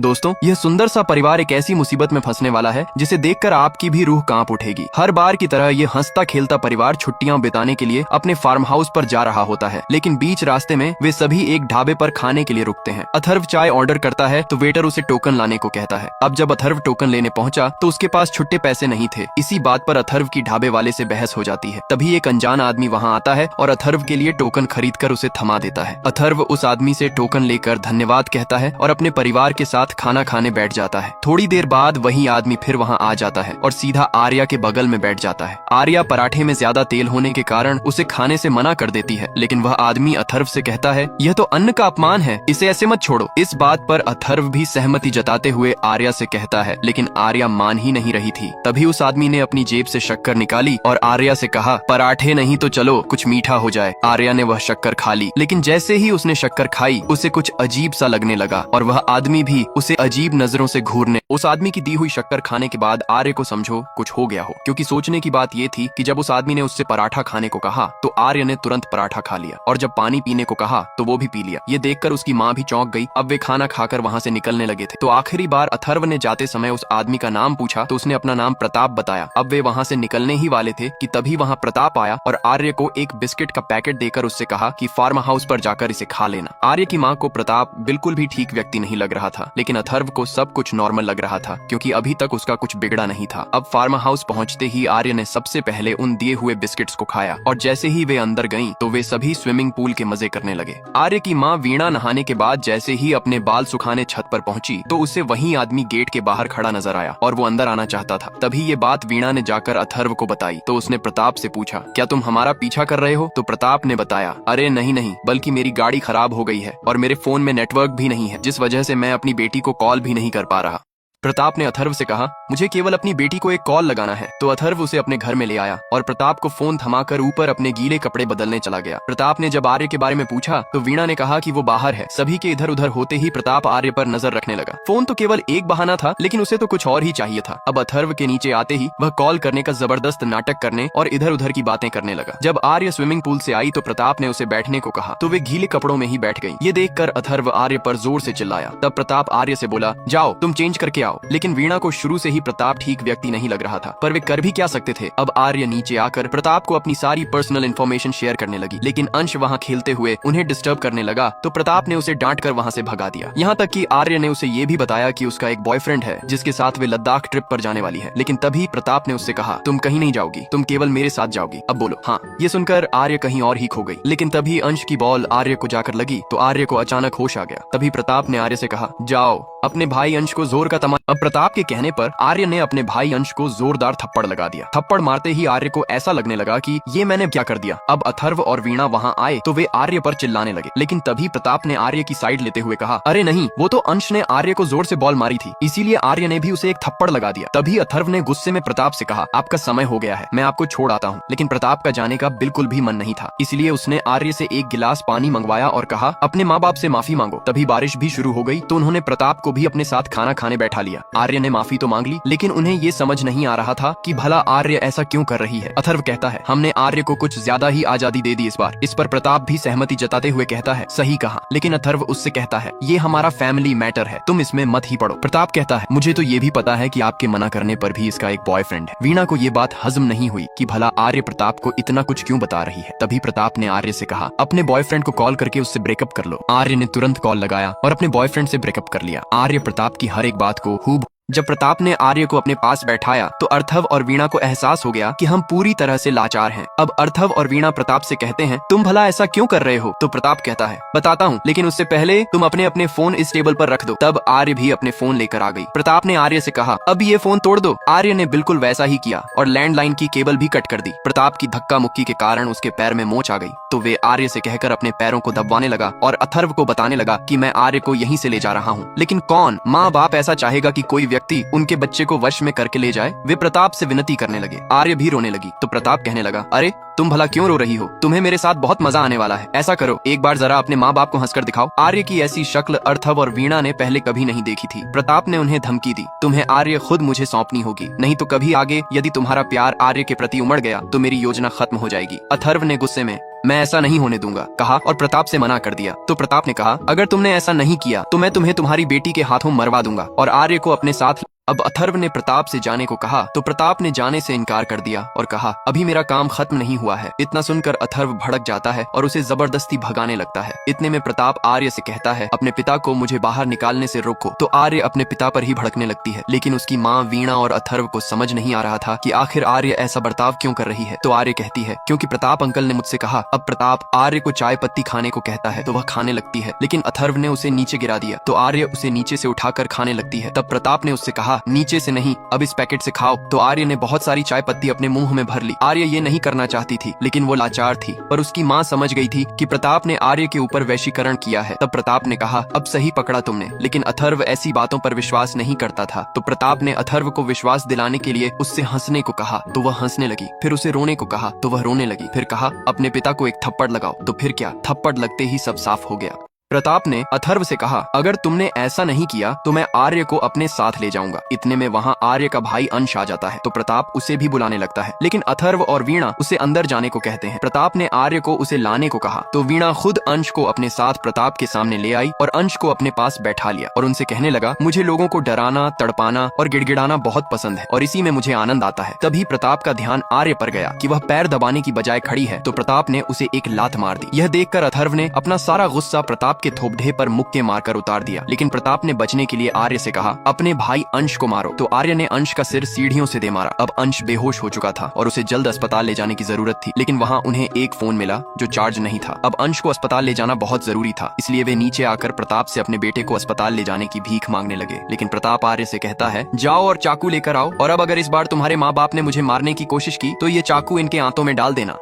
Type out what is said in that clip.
दोस्तों, यह सुंदर सा परिवार एक ऐसी मुसीबत में फंसने वाला है जिसे देखकर आपकी भी रूह कांप उठेगी। हर बार की तरह ये हंसता खेलता परिवार छुट्टियां बिताने के लिए अपने फार्म हाउस पर जा रहा होता है, लेकिन बीच रास्ते में वे सभी एक ढाबे पर खाने के लिए रुकते हैं। अथर्व चाय ऑर्डर करता है तो वेटर उसे टोकन लाने को कहता है। अब जब अथर्व टोकन लेने पहुंचा तो उसके पास छुट्टे पैसे नहीं थे। इसी बात पर अथर्व की ढाबे वाले से बहस हो जाती है। तभी एक अनजान आदमी वहां आता है और अथर्व के लिए टोकन खरीदकर उसे थमा देता है। अथर्व उस आदमी से टोकन लेकर धन्यवाद कहता है और अपने परिवार के साथ खाना खाने बैठ जाता है। थोड़ी देर बाद वही आदमी फिर वहां आ जाता है और सीधा आर्या के बगल में बैठ जाता है। आर्या पराठे में ज्यादा तेल होने के कारण उसे खाने से मना कर देती है, लेकिन वह आदमी अथर्व से कहता है, यह तो अन्न का अपमान है, इसे ऐसे मत छोड़ो। इस बात पर अथर्व भी सहमति जताते हुए आर्या से कहता है, लेकिन आर्या मान ही नहीं रही थी। तभी उस आदमी ने अपनी जेब से शक्कर निकाली और आर्या से कहा, पराठे नहीं तो चलो कुछ मीठा हो जाए। आर्या ने वह शक्कर खा ली, लेकिन जैसे ही उसने शक्कर खाई उसे कुछ अजीब सा लगने लगा और वह आदमी भी उसे अजीब नजरों से घूरने। उस आदमी की दी हुई शक्कर खाने के बाद आर्य को समझो कुछ हो गया हो, क्योंकि सोचने की बात ये थी कि जब उस आदमी ने उससे पराठा खाने को कहा तो आर्य ने तुरंत पराठा खा लिया और जब पानी पीने को कहा तो वो भी पी लिया। ये देखकर उसकी माँ भी चौंक गई। अब वे खाना खाकर वहाँ से निकलने लगे थे तो आखिरी बार अथर्व ने जाते समय उस आदमी का नाम पूछा तो उसने अपना नाम प्रताप बताया। अब वे वहाँ से निकलने ही वाले थे कि तभी वहाँ प्रताप आया और आर्य को एक बिस्किट का पैकेट देकर उससे कहा कि फार्म हाउस पर जाकर इसे खा लेना। आर्य की माँ को प्रताप बिल्कुल भी ठीक व्यक्ति नहीं लग रहा था, लेकिन अथर्व को सब कुछ नॉर्मल लग रहा था क्योंकि अभी तक उसका कुछ बिगड़ा नहीं था। अब फार्म हाउस पहुंचते ही आर्य ने सबसे पहले उन दिए हुए बिस्किट्स को खाया और जैसे ही वे अंदर गईं तो वे सभी स्विमिंग पूल के मजे करने लगे। आर्य की माँ वीणा नहाने के बाद जैसे ही अपने बाल सुखाने छत पर पहुंची तो उसे वही आदमी गेट के बाहर खड़ा नजर आया और वो अंदर आना चाहता था। तभी ये बात वीणा ने जाकर अथर्व को बताई तो उसने प्रताप से पूछा, क्या तुम हमारा पीछा कर रहे हो? तो प्रताप ने बताया, अरे नहीं नहीं, बल्कि मेरी गाड़ी खराब हो गई है और मेरे फोन में नेटवर्क भी नहीं है, जिस वजह से मैं अपनी बेटी को कॉल भी नहीं कर पा रहा। प्रताप ने अथर्व से कहा, मुझे केवल अपनी बेटी को एक कॉल लगाना है। तो अथर्व उसे अपने घर में ले आया और प्रताप को फोन थमाकर ऊपर अपने गीले कपड़े बदलने चला गया। प्रताप ने जब आर्य के बारे में पूछा तो वीणा ने कहा कि वो बाहर है। सभी के इधर उधर होते ही प्रताप आर्य पर नजर रखने लगा। फोन तो केवल एक बहाना था, लेकिन उसे तो कुछ और ही चाहिए था। अब अथर्व के नीचे आते ही वह कॉल करने का जबरदस्त नाटक करने और इधर उधर की बातें करने लगा। जब आर्य स्विमिंग पूल से आई तो प्रताप ने उसे बैठने को कहा तो वे गीले कपड़ों में ही बैठ गई। ये देखकर अथर्व आर्य पर जोर से चिल्लाया। तब प्रताप आर्य से बोला, जाओ तुम चेंज करके आओ। लेकिन वीणा को शुरू से ही प्रताप ठीक व्यक्ति नहीं लग रहा था, पर वे कर भी क्या सकते थे। अब आर्य नीचे आकर प्रताप को अपनी सारी पर्सनल इन्फॉर्मेशन शेयर करने लगी, लेकिन अंश वहाँ खेलते हुए उन्हें डिस्टर्ब करने लगा तो प्रताप ने उसे डांट कर वहाँ से भगा दिया। यहाँ तक कि आर्य ने उसे ये भी बताया कि उसका एक बॉयफ्रेंड है जिसके साथ वे लद्दाख ट्रिप पर जाने वाली है। लेकिन तभी प्रताप ने उससे कहा, तुम कहीं नहीं जाओगी, तुम केवल मेरे साथ जाओगी। अब बोलो हाँ। ये सुनकर आर्य कहीं और ही खो गई, लेकिन तभी अंश की बॉल आर्य को जाकर लगी तो आर्य को अचानक होश आ गया। तभी प्रताप ने आर्य से कहा, जाओ अपने भाई अंश को जोर का तमाचा। अब प्रताप के कहने पर आर्य ने अपने भाई अंश को जोरदार थप्पड़ लगा दिया। थप्पड़ मारते ही आर्य को ऐसा लगने लगा कि ये मैंने क्या कर दिया। अब अथर्व और वीणा वहां आए तो वे आर्य पर चिल्लाने लगे, लेकिन तभी प्रताप ने आर्य की साइड लेते हुए कहा, अरे नहीं, वो तो अंश ने आर्य को जोर से बॉल मारी थी, इसीलिए आर्य ने भी उसे एक थप्पड़ लगा दिया। तभी अथर्व ने गुस्से में प्रताप से कहा, आपका समय हो गया है, मैं आपको छोड़ आता हूँ। लेकिन प्रताप का जाने का बिल्कुल भी मन नहीं था, इसलिए उसने आर्य से एक गिलास पानी मंगवाया और कहा, अपने माँ बाप से माफी मांगो। तभी बारिश भी शुरू हो गई तो उन्होंने प्रताप को भी अपने साथ खाना खाने बैठा लिया। आर्य ने माफी तो मांग ली, लेकिन उन्हें ये समझ नहीं आ रहा था कि भला आर्य ऐसा क्यों कर रही है। अथर्व कहता है, हमने आर्य को कुछ ज्यादा ही आजादी दे दी इस बार। इस पर प्रताप भी सहमति जताते हुए कहता है, सही कहा। लेकिन अथर्व उससे कहता है, ये हमारा फैमिली मैटर है, तुम इसमें मत ही पड़ो। प्रताप कहता है, मुझे तो ये भी पता है कि आपके मना करने पर भी इसका एक बॉयफ्रेंड है। वीणा को ये बात हजम नहीं हुई कि भला आर्य प्रताप को इतना कुछ क्यों बता रही है। तभी प्रताप ने आर्य से कहा, अपने बॉयफ्रेंड को कॉल करके उससे ब्रेकअप कर लो। आर्य ने तुरंत कॉल लगाया और अपने बॉयफ्रेंड से ब्रेकअप कर लिया। आर्य प्रताप की हर एक बात को खूब। जब प्रताप ने आर्य को अपने पास बैठाया तो अर्थव और वीणा को एहसास हो गया कि हम पूरी तरह से लाचार हैं। अब अर्थव और वीणा प्रताप से कहते हैं, तुम भला ऐसा क्यों कर रहे हो? तो प्रताप कहता है, बताता हूँ, लेकिन उससे पहले तुम अपने अपने फोन इस टेबल पर रख दो। तब आर्य भी अपने फोन लेकर आ गई। प्रताप ने आर्य से कहा, अब ये फोन तोड़ दो। आर्य ने बिल्कुल वैसा ही किया और लैंडलाइन की केबल भी कट कर दी। प्रताप की धक्का मुक्की के कारण उसके पैर में मोच आ गई तो वे आर्य से कहकर अपने पैरों को दबवाने लगा और अथर्व को बताने लगा कि मैं आर्य को यहीं से ले जा रहा हूँ। लेकिन कौन माँ बाप ऐसा चाहेगा कि कोई व्यक्ति उनके बच्चे को वश में करके ले जाए। वे प्रताप से विनती करने लगे। आर्य भी रोने लगी तो प्रताप कहने लगा, अरे तुम भला क्यों रो रही हो? तुम्हें मेरे साथ बहुत मजा आने वाला है। ऐसा करो, एक बार जरा अपने माँ बाप को हंसकर दिखाओ। आर्य की ऐसी शक्ल अर्थव और वीणा ने पहले कभी नहीं देखी थी। प्रताप ने उन्हें धमकी दी, तुम्हें आर्य खुद मुझे सौंपनी होगी, नहीं तो कभी आगे यदि तुम्हारा प्यार आर्य के प्रति उमड़ गया तो मेरी योजना खत्म हो जाएगी। अथर्व ने गुस्से में मैं ऐसा नहीं होने दूंगा कहा और प्रताप से मना कर दिया। तो प्रताप ने कहा, अगर तुमने ऐसा नहीं किया तो मैं तुम्हें तुम्हारी बेटी के हाथों मरवा दूंगा और आर्य को अपने साथ। अब अथर्व ने प्रताप से जाने को कहा तो प्रताप ने जाने से इनकार कर दिया और कहा, अभी मेरा काम खत्म नहीं हुआ है। इतना सुनकर अथर्व भड़क जाता है और उसे जबरदस्ती भगाने लगता है। इतने में प्रताप आर्य से कहता है, अपने पिता को मुझे बाहर निकालने से रोको। तो आर्य अपने पिता पर ही भड़कने लगती है, लेकिन उसकी माँ वीणा और अथर्व को समझ नहीं आ रहा था कि आखिर आर्य ऐसा बर्ताव क्यों कर रही है। तो आर्य कहती है, क्योंकि प्रताप अंकल ने मुझसे कहा। अब प्रताप आर्य को चाय पत्ती खाने को कहता है तो वह खाने लगती है, लेकिन अथर्व ने उसे नीचे गिरा दिया। तो आर्य उसे नीचे से उठाकर खाने लगती है। तब प्रताप ने उससे कहा, नीचे से नहीं, अब इस पैकेट से खाओ। तो आर्य ने बहुत सारी चाय पत्ती अपने मुंह में भर ली। आर्य ये नहीं करना चाहती थी, लेकिन वो लाचार थी। पर उसकी माँ समझ गई थी कि प्रताप ने आर्य के ऊपर वैशीकरण किया है। तब प्रताप ने कहा, अब सही पकड़ा तुमने। लेकिन अथर्व ऐसी बातों पर विश्वास नहीं करता था। तो प्रताप ने अथर्व को विश्वास दिलाने के लिए उससे हंसने को कहा तो वह हंसने लगी। फिर उसे रोने को कहा तो वह रोने लगी। फिर कहा, अपने पिता को एक थप्पड़ लगाओ। तो फिर क्या, थप्पड़ लगते ही सब साफ हो गया। प्रताप ने अथर्व से कहा, अगर तुमने ऐसा नहीं किया तो मैं आर्य को अपने साथ ले जाऊंगा। इतने में वहाँ आर्य का भाई अंश आ जाता है। तो प्रताप उसे भी बुलाने लगता है, लेकिन अथर्व और वीणा उसे अंदर जाने को कहते हैं। प्रताप ने आर्य को उसे लाने को कहा तो वीणा खुद अंश को अपने साथ प्रताप के सामने ले आई और अंश को अपने पास बैठा लिया और उनसे कहने लगा, मुझे लोगों को डराना, तड़पाना और गिड़गिड़ाना बहुत पसंद है और इसी में मुझे आनंद आता है। तभी प्रताप का ध्यान आर्य पर गया कि वह पैर दबाने की बजाय खड़ी है। तो प्रताप ने उसे एक लात मार दी। यह देखकर अथर्व ने अपना सारा गुस्सा प्रताप के थोपड़े पर मुक्के मारकर उतार दिया, लेकिन प्रताप ने बचने के लिए आर्य से कहा, अपने भाई अंश को मारो। तो आर्य ने अंश का सिर सीढ़ियों से दे मारा। अब अंश बेहोश हो चुका था और उसे जल्द अस्पताल ले जाने की जरूरत थी, लेकिन वहाँ उन्हें एक फोन मिला जो चार्ज नहीं था। अब अंश को अस्पताल ले जाना बहुत जरूरी था, इसलिए वे नीचे आकर प्रताप से अपने बेटे को अस्पताल ले जाने की भीख मांगने लगे। लेकिन प्रताप आर्य से कहता है, जाओ और चाकू लेकर आओ, और अब अगर इस बार तुम्हारे माँ बाप ने मुझे मारने की कोशिश की तो ये चाकू इनके आंतों में डाल देना।